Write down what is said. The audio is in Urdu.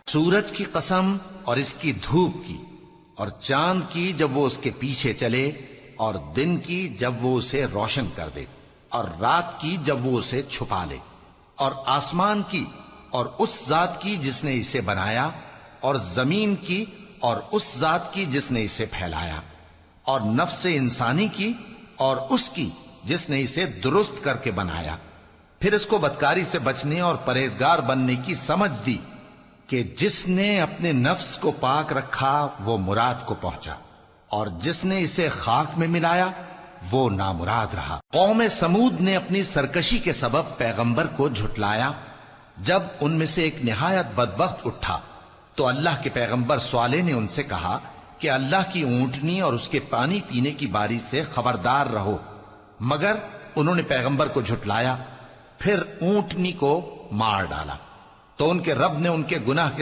سورج کی قسم اور اس کی دھوپ کی، اور چاند کی جب وہ اس کے پیچھے چلے، اور دن کی جب وہ اسے روشن کر دے، اور رات کی جب وہ اسے چھپا لے، اور آسمان کی اور اس ذات کی جس نے اسے بنایا، اور زمین کی اور اس ذات کی جس نے اسے پھیلایا، اور نفس انسانی کی اور اس کی جس نے اسے درست کر کے بنایا، پھر اس کو بدکاری سے بچنے اور پرہیزگار بننے کی سمجھ دی کہ جس نے اپنے نفس کو پاک رکھا وہ مراد کو پہنچا، اور جس نے اسے خاک میں ملایا وہ نامراد رہا۔ قوم سمود نے اپنی سرکشی کے سبب پیغمبر کو جھٹلایا۔ جب ان میں سے ایک نہایت بدبخت اٹھا تو اللہ کے پیغمبر صالح نے ان سے کہا کہ اللہ کی اونٹنی اور اس کے پانی پینے کی باری سے خبردار رہو، مگر انہوں نے پیغمبر کو جھٹلایا، پھر اونٹنی کو مار ڈالا، تو ان کے رب نے ان کے گناہ کے